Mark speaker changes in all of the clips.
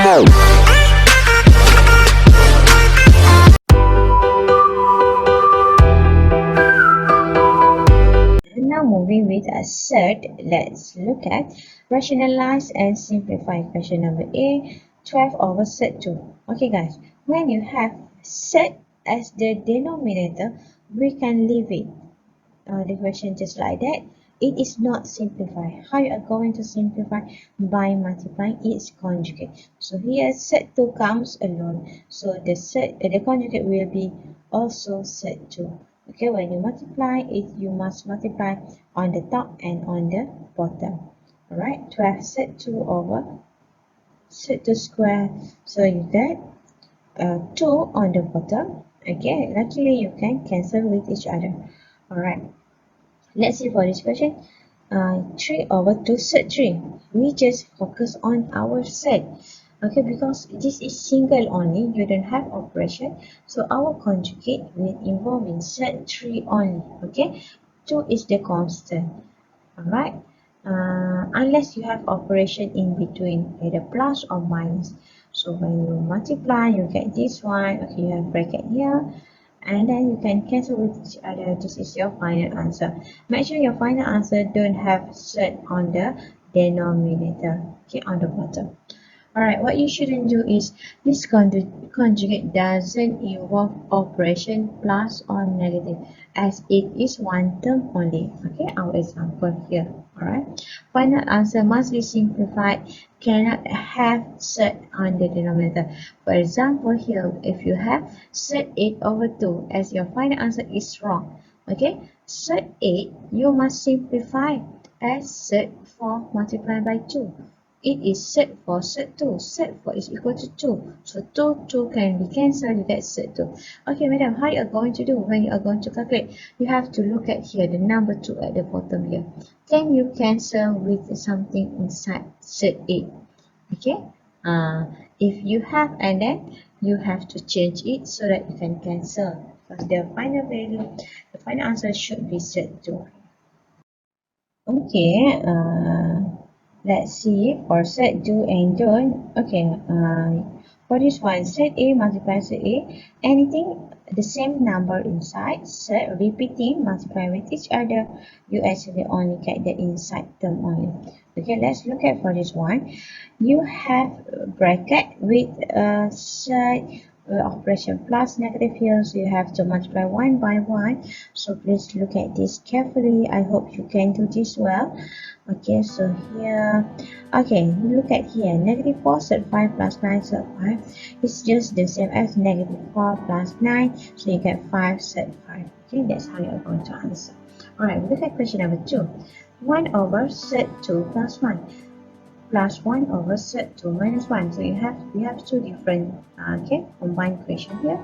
Speaker 1: Now moving with a surd, let's look at rationalize and simplify question number A, 12 over surd 2. Okay guys, when you have surd as the denominator, we can leave it the question just like that. It is not simplified. How you are going to simplify? By multiplying its conjugate. So here surd 2 comes alone. So the conjugate will be also surd 2. Okay, when you multiply it, you must multiply on the top and on the bottom. Alright, 12 surd 2 over surd 2 square. So you get 2 on the bottom. Okay, luckily you can cancel with each other. Alright. Let's see for this question. 3 over 2 surd 3. We just focus on our surd. Okay, because this is single only, you don't have operation. So our conjugate will involve in surd 3 only. Okay, 2 is the constant. Alright. Unless you have operation in between, either plus or minus. So when you multiply, you get this one. Okay, you have bracket here. And then you can cancel with each other. This is your final answer. Make sure your final answer don't have surd on the denominator, okay, on the bottom. Alright, what you shouldn't do is this conjugate doesn't involve operation plus or negative, as it is one term only. Okay, our example here. Alright, final answer must be simplified, cannot have surd on the denominator. For example, here if you have surd 8 over 2, as your final answer is wrong. Okay, surd 8 you must simplify as surd 4 multiplied by 2. It is surd 4, surd 2. Surd 4 is equal to 2. So 2 can be cancelled, you get surd 2. Okay, madam, how you are going to do when you are going to calculate? You have to look at here, the number 2 at the bottom here. Can you cancel with something inside surd 8? Okay, if you have, and then you have to change it so that you can cancel. Because the final value, the final answer should be surd 2. Okay, let's see for surd do and don't. Okay, for this one, surd A multiply surd A, anything the same number inside, surd repeating, multiply with each other, you actually only get the inside term only. Okay, let's look at for this one. You have bracket with surd operation plus negative here, so you have to multiply 1 by 1. So please look at this carefully. I hope you can do this well. Okay, so here, okay, look at here, negative 4 surd 5 plus 9 surd 5 is just the same as negative 4 plus 9, so you get 5 surd 5. Okay, that's how you are going to answer. Alright, look at question number 2. 1 over surd 2 plus 1 plus 1 over surd 2 minus 1. So we have two different combined equation here.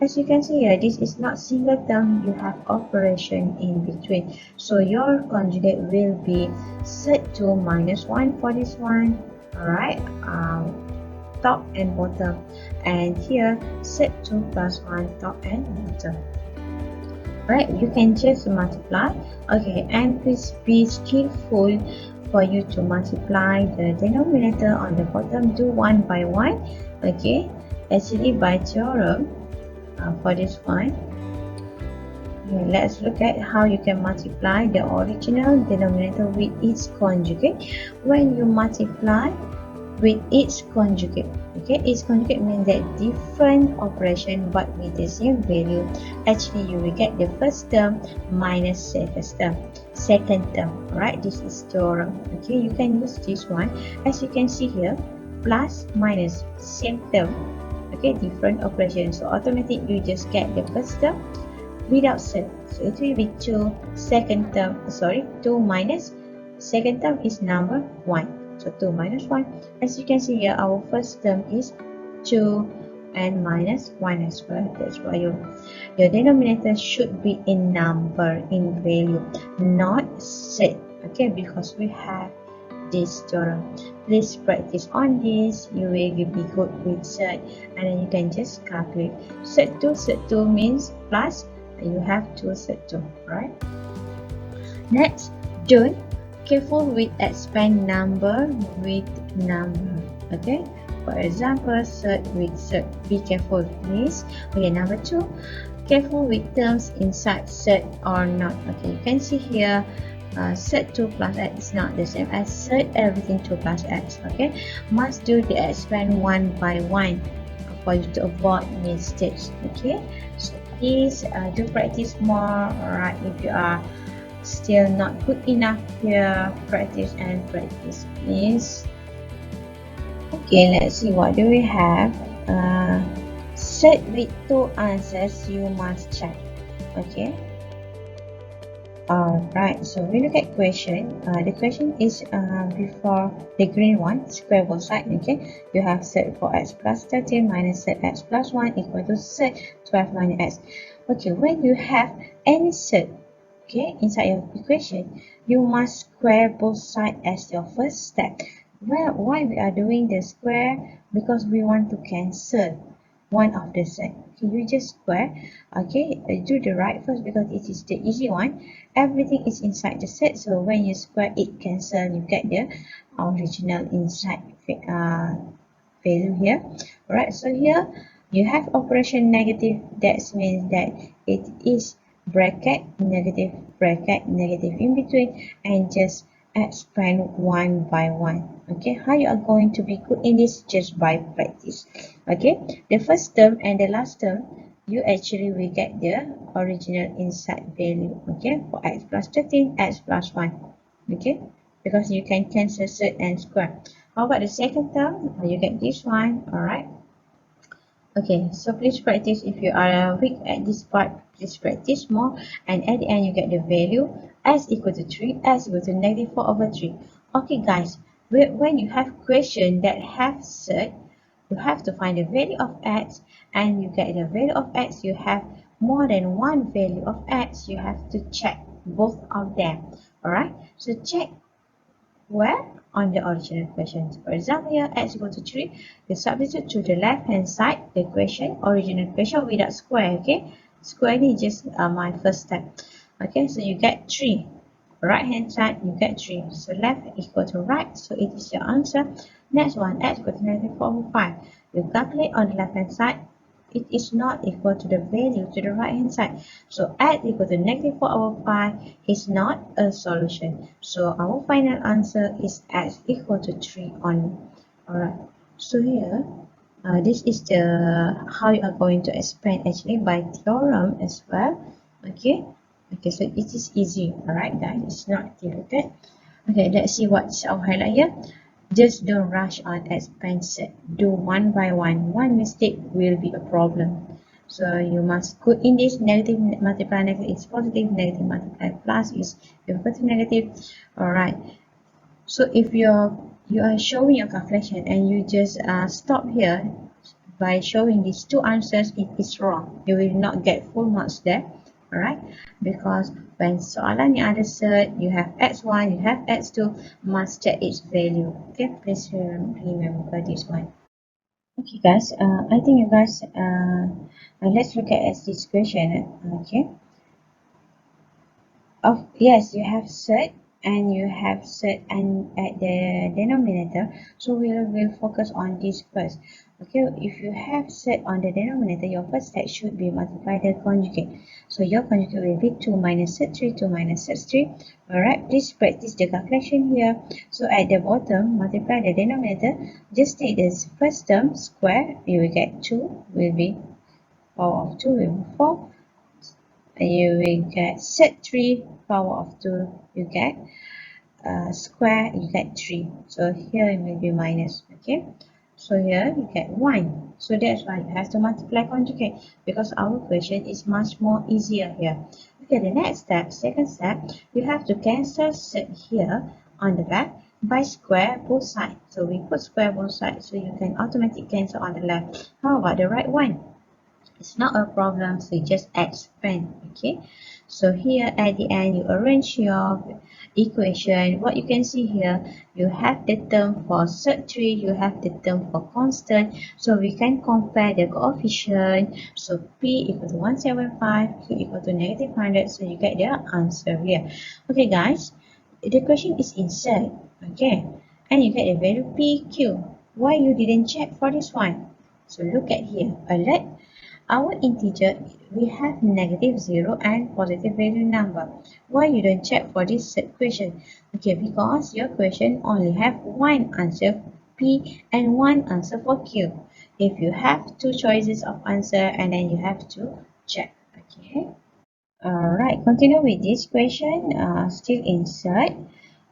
Speaker 1: As you can see here, this is not single term, you have operation in between. So your conjugate will be surd 2 minus 1 for this one. Alright, top and bottom. And here, surd 2 plus 1, top and bottom. Right, you can just multiply. Okay, and please be skillful for you to multiply the denominator on the bottom. Do 1 by 1. Okay, actually by theorem for this one. Okay, let's look at how you can multiply the original denominator with its conjugate. When you multiply with its conjugate, okay, its conjugate means that different operation but with the same value, actually you will get the first term minus second term. Right, this is theorem. Okay, you can use this one. As you can see here, plus minus same term, okay, different operation, so automatically you just get the first term without surd. So it will be 2 second term, 2 minus second term is number 1. So 2 minus 1. As you can see here, our first term is 2 and minus 1 as well. That's why your denominator should be in number, in value, not surd. Okay, because we have this theorem. Please practice on this. You will be good with surd, and then you can just calculate. Surd 2 means plus, and you have 2 surd 2. Right. Next, don't. Careful with expand number with number. Okay, For example, surd with surd. Be careful, please. Okay, number 2, careful with terms inside surd or not. Okay, you can see here, surd 2 plus x is not the same as surd everything 2 plus x. Okay, must do the expand one by one for you to avoid mistakes. Okay, so please do practice more. Alright, if you are still not good enough here, practice and practice, please. Okay, let's see what do we have. Set with 2 answers you must check. Okay. Alright, so we look at question. The question is before the green one, square both sides. Okay, you have set 4x plus 13 minus set x plus 1 equal to set 12 minus x. Okay, when you have any set, okay, inside your equation, you must square both sides as your first step. Well, why we are doing the square? Because we want to cancel one of the set. Okay, you just square. Okay, do the right first because it is the easy one. Everything is inside the set, so when you square it cancel, you get the original inside value here. Alright, so here you have operation negative. That means that it is bracket negative in between, and just expand one by one. Okay, how you are going to be good in this? Just by practice. Okay, the first term and the last term, you actually will get the original inside value. Okay, for x plus 13, x plus 1. Okay, because you can cancel surd and square. How about the second term? You get this one. Alright. Okay, so please practice. If you are weak at this part, please practice more, and at the end you get the value s equal to 3, s equal to negative 4 over 3. Okay guys, when you have question that have surd, you have to find the value of x, and you get the value of x. You have more than one value of x, you have to check both of them. Alright, so check where on the original question. For example, here x equal to 3, you substitute to the left hand side the question, original question without square. Okay, square is just my first step. Okay, so you get 3. Right hand side you get 3, so left equal to right, so it is your answer. Next one, x equal to negative 4 over 5. You calculate on the left hand side, it is not equal to the value to the right hand side, so x equal to negative 4 over 5 is not a solution, so our final answer is x equal to 3 only. Alright, so here this is the how you are going to expand actually by theorem as well. Okay, so it is easy. Alright guys, it's not difficult. Okay, let's see what's our highlight here. Just don't rush on expansion. Do one by one. One mistake will be a problem. So you must put in this negative multiply negative is positive, negative multiply plus is equal to negative. Alright. So if you are showing your calculation and you just stop here by showing these two answers, it is wrong. You will not get full marks there. Alright, because when soalan yang ada surd, you have x1, you have x2, must check its value. Okay, please remember this one. Okay guys, I think you guys, let's look at this question. Okay, yes, you have surd and you have surd and at the denominator, so we'll focus on this first. Okay, if you have surd on the denominator, your first step should be multiply the conjugate. So your conjugate will be 2 minus surd 3, 2 minus surd 3. Alright, please practice the calculation here. So at the bottom, multiply the denominator. Just take this first term, square, you will get 2, will be power of 2 will be 4. You will get surd 3, power of 2, you get square, you get 3. So here it will be minus. Okay, so here you get 1. So that's why you have to multiply conjugate, because our question is much more easier here. Okay, the next step, second step, you have to cancel surd here on the left by square both sides. So we put square both sides, so you can automatically cancel on the left. How about the right one? It's not a problem, so you just expand. Okay, so here at the end you arrange your equation. What you can see here, you have the term for surd 3, you have the term for constant, so we can compare the coefficient. So P equal to 175, Q equal to negative 100, so you get the answer here. Okay guys, the question is in surd. Okay, and you get the value PQ. Why you didn't check for this one? So look at here, alert. Our integer, we have negative 0 and positive value number. Why you don't check for this third question? Okay, because your question only have one answer P and one answer for Q. If you have two choices of answer, and then you have to check. Okay. Alright, continue with this question. Still insert.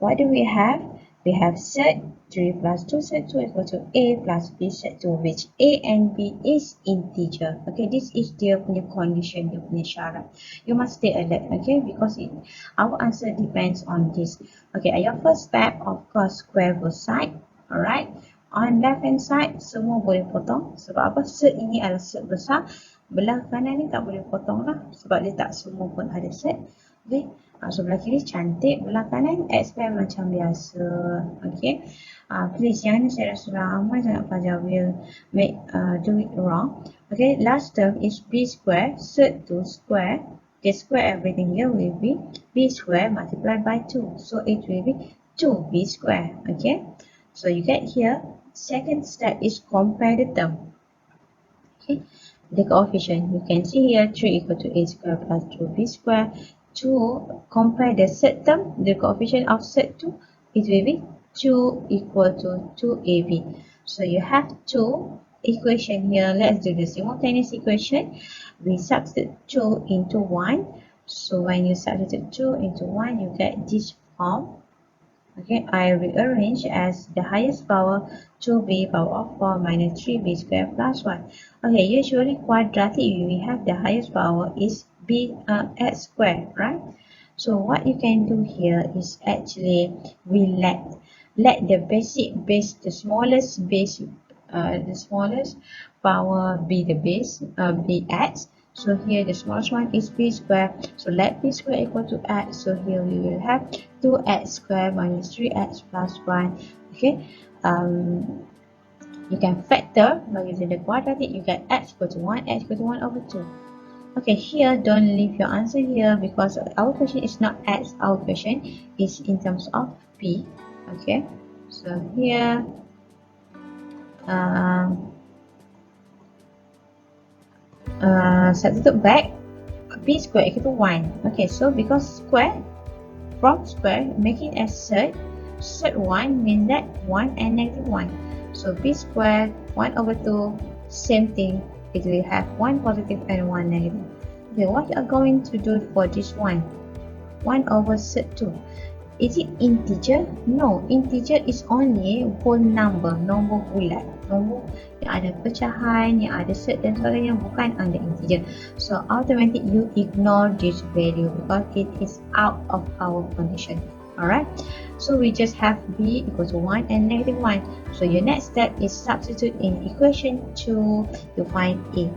Speaker 1: What do we have? We have set 3 plus 2 set 2 equal to A plus B set 2, which A and B is integer. Okay, this is dia punya condition, dia punya syarat. You must stay alert, okay, because our answer depends on this. Okay, your first step, of course, square both side. Alright, on left hand side, semua boleh potong. Sebab apa? Set ini adalah set besar. Belah kanan ni tak boleh potong lah, sebab dia tak semua pun ada set. Okay. Sebelah kiri cantik, belah kanan X square macam biasa. Okay. Please, jangan saya rasa ramai sangat pelajar will do it wrong. Okay, last term is B square, set to square. Okay, square everything here will be B square multiplied by 2. So it will be 2B square. Okay, so you get here, second step is compare the term. Okay, the coefficient, you can see here 3 equal to A square plus 2B square. To compare the third term, the coefficient of third 2, it will be 2 equal to 2AB. So you have two equation here. Let's do the simultaneous equation. We substitute 2 into 1. So when you substitute 2 into 1, you get this form. Okay, I rearrange as the highest power 2b power of 4 minus 3b square plus 1. Okay, usually quadratic we have the highest power is b x square, right? So what you can do here is actually we let the basic base, the smallest base, the smallest power be the base, be x. So here the smallest one is b square. So let b square equal to x. So here we will have 2x square minus 3x plus 1. Okay. You can factor by using the quadratic. You get x equal to 1, x equal to 1 over 2. Okay, here don't leave your answer here because our question is not x. Our question is in terms of p. Okay. So here substitute back b square equal to 1. Okay, so because square, from square, make it as third 1 means that 1 and negative 1. So b square 1 over 2, same thing, it will have 1 positive and 1 negative. Okay, what you are going to do for this one? 1 over 2. Is it integer? No, integer is only whole number, nombor bulat, nombor yang ada pecahan, yang ada set dan sebagainya, bukan under integer. So automatic you ignore this value because it is out of our condition. Alright, so we just have b equal to 1 and negative 1. So your next step is substitute in equation 2 to find a.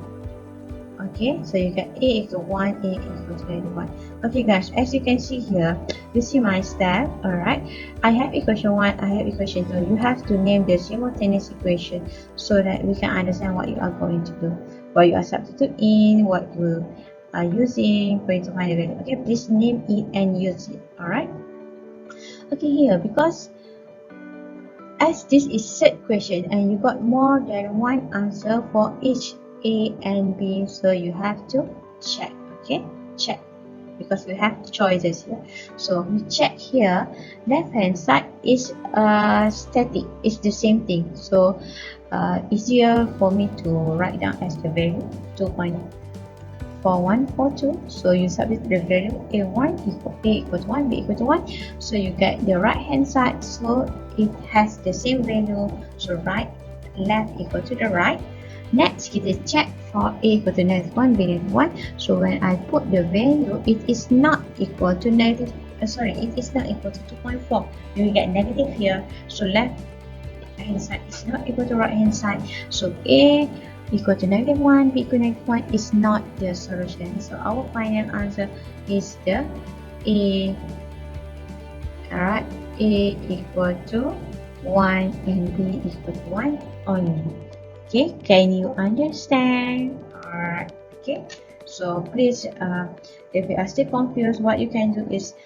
Speaker 1: Okay, so you get a equal to 1, a equal to negative 1. Okay guys, as you can see here, you see my step. Alright, I have equation 1, I have equation 2. You have to name the simultaneous equation so that we can understand what you are going to do, what you are substitute in, what you are using for you to find the value. Okay, please name it and use it. Alright, okay, here because as this is third question and you got more than one answer for each A and B, so you have to check. Okay, check because we have choices here. So we check here, left hand side is static, it's the same thing. So easier for me to write down as the value 2.4142. So you substitute the value A1 equal A equal to 1, B equal to 1. So you get the right hand side, so it has the same value. So right, left equal to the right. Next, kita check for A equal to negative 1, B negative 1. So when I put the value, it is not equal to negative, it is not equal to 2.4. You will get negative here. So left hand side is not equal to right hand side. So A equal to negative 1, B equal to negative 1 is not the solution. So our final answer is the A. Alright, A equal to 1 and B equal to 1 only. Okay, can you understand? Alright, okay. So please, if you are still confused, what you can do is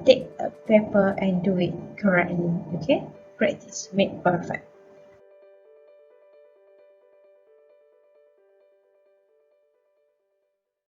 Speaker 1: take a paper and do it correctly. Okay, practice, make perfect.